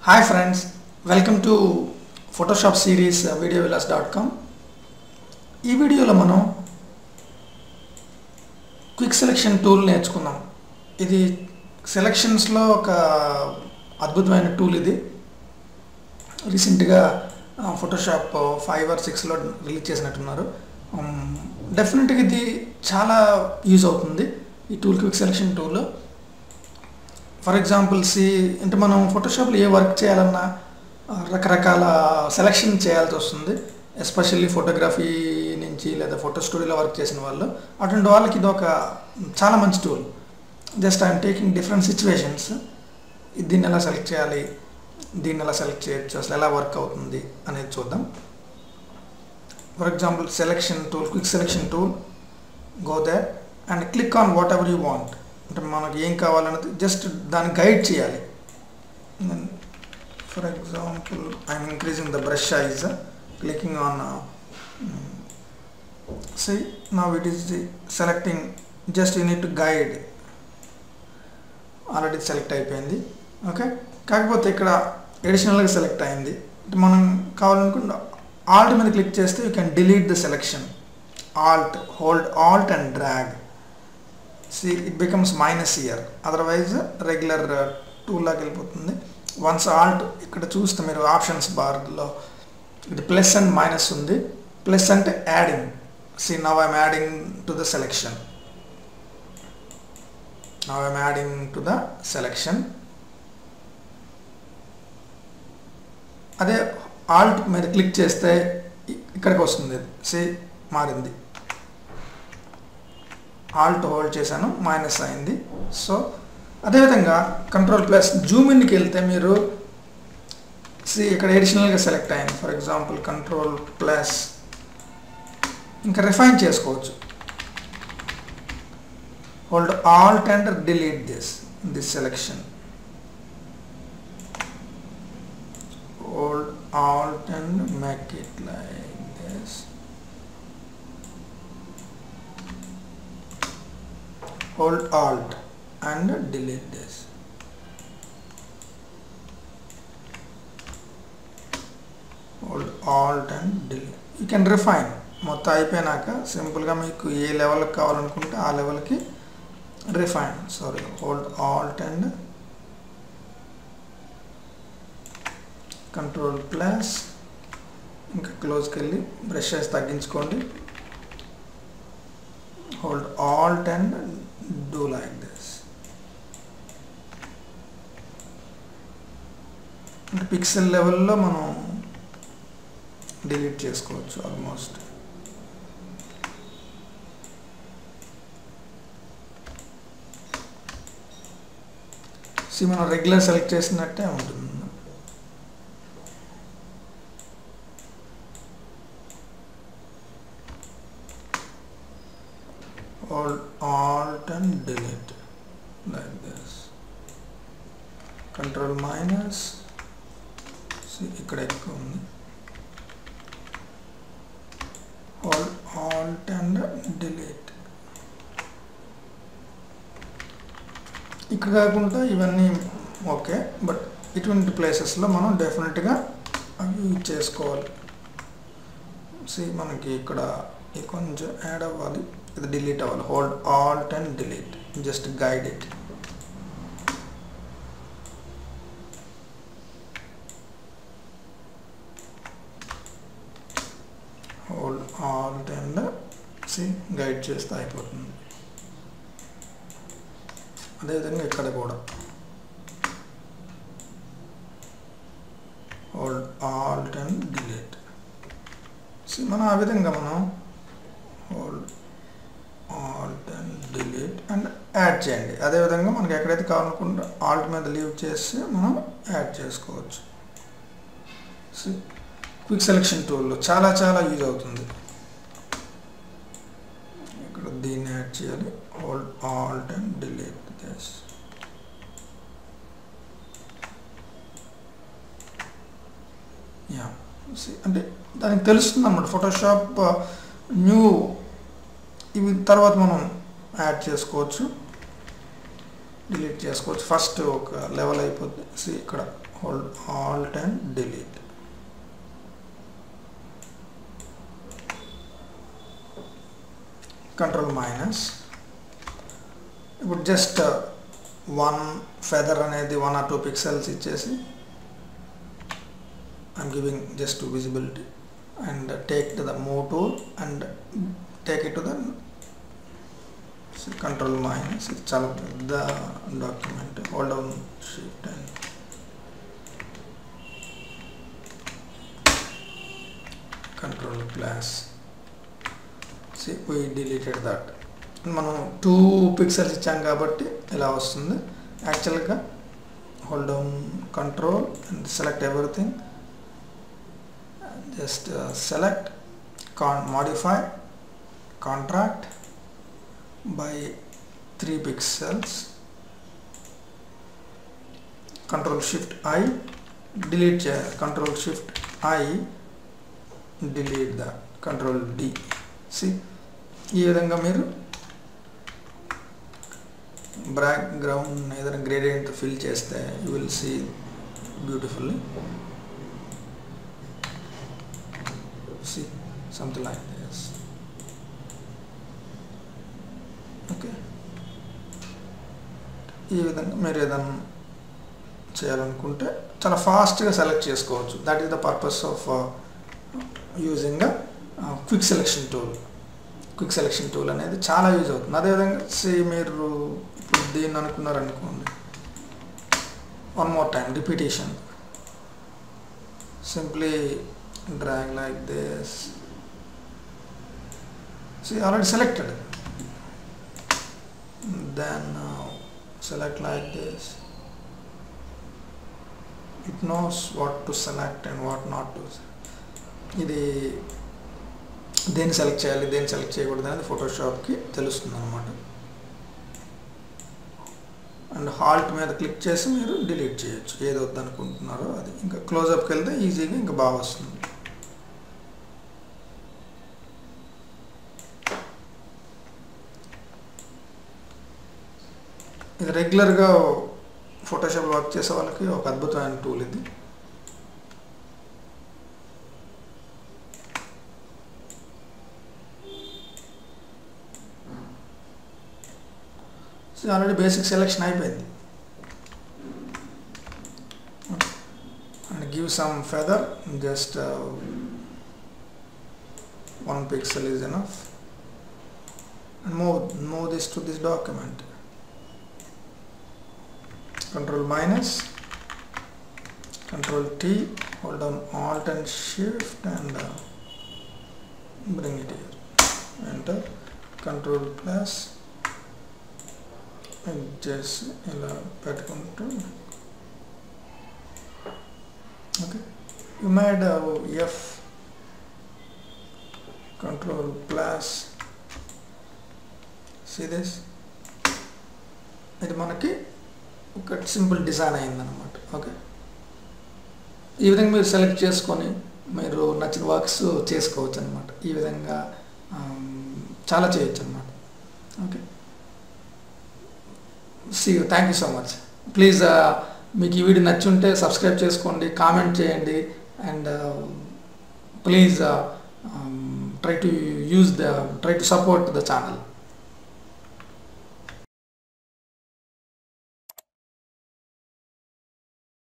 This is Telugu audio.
Hi friends, welcome to Photoshop series videovillas.com. ఈ వీడియోలో మనం క్విక్ సెలెక్షన్ టూల్ నేర్చుకుందాం. ఇది సెలెక్షన్స్లో ఒక అద్భుతమైన టూల్. ఇది రీసెంట్గా ఫోటోషాప్ 5 or 6లో రిలీజ్ చేసినట్టున్నారు. డెఫినెట్గా ఇది చాలా యూజ్ అవుతుంది ఈ tool, quick selection tool. For example అంటే మనం ఫోటోషాప్లో ఏ వర్క్ చేయాలన్నా రకరకాల సెలెక్షన్ చేయాల్సి వస్తుంది. ఎస్పెషల్లీ ఫోటోగ్రఫీ నుంచి లేదా ఫోటో స్టూడియోలో వర్క్ చేసిన వాళ్ళు, అటువంటి వాళ్ళకి ఇది ఒక చాలా మంచి tool. Just I'm taking different situations, దీన్ని ఎలా సెలెక్ట్ చేయాలి, దీన్ని ఎలా సెలెక్ట్ చేయొచ్చు, అసలు ఎలా వర్క్ అవుతుంది అనేది చూద్దాం. For example selection tool, quick selection tool, go there and click on whatever you want. అంటే మనకి ఏం కావాలన్నది జస్ట్ దాన్ని గైడ్ చేయాలి. For example I'm increasing the brush size, clicking on see now it is selecting, just you need to guide. Already select అయిపోయింది. ఓకే, కాకపోతే ఇక్కడ ఎడిషనల్గా సెలెక్ట్ అయింది. మనం కావాలనుకుంటే ఆల్ట్ మీద క్లిక్ చేస్తే you can delete the selection. Alt, hold Alt and drag. see it becomes minus here, otherwise regular tool లాగా వెళ్ళిపోతుంది. వన్స్ ఆల్ట్ ఇక్కడ చూస్తే మీరు ఆప్షన్స్ బార్లో ఇది ప్లస్ అండ్ మైనస్ ఉంది. ప్లస్ అంటే adding. see now I'm adding to the selection. now I'm adding to the selection. అదే ఆల్ట్ మీద క్లిక్ చేస్తే ఇక్కడికి వస్తుంది. see మారింది. ఆల్ట్ హోల్డ్ చేశాను, మైనస్ అయింది. సో అదేవిధంగా కంట్రోల్ ప్లస్ జూమ్ ఇన్కి వెళ్తే మీరు ఇక్కడ ఎడిషనల్గా సెలెక్ట్ అయింది. ఫర్ ఎగ్జాంపుల్ కంట్రోల్ ప్లస్ ఇంకా రిఫైన్ చేసుకోవచ్చు. Hold Alt and delete this selection. Hold Alt and make it like this. Hold Alt and delete this. Hold Alt and delete. You can refine. మొత్తం అయిపోయినాక సింపుల్గా మీకు ఏ లెవెల్కి కావాలనుకుంటే ఆ లెవెల్కి refine. Sorry, hold Alt and control plus ఇంకా క్లోజ్కి వెళ్ళి బ్రష్ సైజ్ తగ్గించుకోండి. Hold Alt and do like this. అంటే పిక్సెల్ లెవెల్లో మనం డిలీట్ చేసుకోవచ్చు ఆల్మోస్ట్. మనం రెగ్యులర్ సెలెక్ట్ చేసినట్టే ఉంటుంది. Hold Alt and delete like this. Control minus. See ఇక్కడ ఎక్కువ ఉంది. Hold Alt and delete. ఇక్కడ కాకుండా ఇవన్నీ ఓకే, బట్ ఇటువంటి ప్లేసెస్లో మనం డెఫినెట్గా అవి యూజ్ చేసుకోవాలి. మనకి ఇక్కడ కొంచెం యాడ్ అవ్వాలి, ఇది డిలీట్ అవ్వాలి. Hold Alt and delete, just guide it. Hold Alt and guide చేస్తే అయిపోతుంది. అదేవిధంగా ఇక్కడ కూడా హోల్డ్ ఆల్ట్ అండ్ డిలీట్. మనం ఆ విధంగా మనం hold Alt and delete and add చేయండి. అదేవిధంగా మనకి ఎక్కడైతే కావాలనుకుంటే ఆల్ట్ మీద లీవ్ చేసి మనం యాడ్ చేసుకోవచ్చు. క్విక్ సెలెక్షన్ టూల్లో చాలా చాలా యూజ్ అవుతుంది. ఇక్కడ దీన్ని యాడ్ చేయాలి. Hold Alt and delete this. అంటే దానికి తెలుస్తుంది అన్నమాట ఫోటోషాప్ న్యూ. ఇవి తర్వాత మనం యాడ్ చేసుకోవచ్చు, డిలీట్ చేసుకోవచ్చు. ఫస్ట్ ఒక లెవెల్ అయిపోద్ది. ఇక్కడ hold alt and delete. Control minus. ఇప్పుడు జస్ట్ వన్ ఫెదర్ అనేది 1 or 2 pixels ఇచ్చేసి I'm giving just to visibility and take to the move tool and take it to the control minus. It's చాలా పెద్ద document. Hold down shift and control plus. See, we deleted that. మనం 2 pixels ఇచ్చాం కాబట్టి ఇలా వస్తుంది. యాక్చువల్గా hold down control and select everything. Just select modify contract by 3 pixels. Control Shift I delete. Control Shift I delete the Control D. See, ఈ విధంగా మీరు బ్యాక్గ్రౌండ్ ఏదైనా గ్రేడియంట్ ఫిల్ చేస్తే you will see beautifully. See, something like this. Okay, ఈ విధంగా మీరు ఏదైనా చేయాలనుకుంటే చాలా ఫాస్ట్గా సెలెక్ట్ చేసుకోవచ్చు. That is the purpose of using quick selection tool. Quick selection tool అనేది చాలా యూజ్ అవుతుంది. అదేవిధంగా మీరు ఇప్పుడు దీన్ని అనుకున్నారనుకోండి, one more time repetition, simply drag like this. See, already selected. Then select like this. It knows what to select and what not to. ఇది దేన్ని సెలెక్ట్ చేయాలి, దేన్ని సెలెక్ట్ చేయకూడదు అనేది ఫోటోషాప్కి తెలుస్తుంది అన్నమాట. అండ్ హాల్ట్ మీద క్లిక్ చేసి మీరు డిలీట్ చేయొచ్చు ఏది వద్దనుకుంటున్నారో అది. ఇంకా క్లోజప్కి వెళ్తే ఈజీగా ఇంకా బాగా వస్తుంది. ఇది రెగ్యులర్గా ఫోటోషాప్ వర్క్ చేసే వాళ్ళకి ఒక అద్భుతమైన టూల్ ఇది. ఆల్రెడీ బేసిక్ సెలెక్షన్ అయిపోయింది. And give some feather, just 1 pixel is enough. And move this to this document. Control minus, Control T, hold down Alt and Shift and bring it here. Enter. Control plus and just ఇలా పెట్టుకుంటూ. Okay, you made F, Control plus. See this? ఇది మనకి ఒక సింపుల్ డిజైన్ అయిందన్నమాట. ఓకే, ఈ విధంగా మీరు సెలెక్ట్ చేసుకొని మీరు నచ్చిన వర్క్స్ చేసుకోవచ్చు అనమాట. ఈ విధంగా చాలా చేయొచ్చు అనమాట. Okay, thank you so much. Please మీకు ఈ వీడియో నచ్చుంటే సబ్స్క్రైబ్ చేసుకోండి, కామెంట్ చేయండి, and please try to support the channel.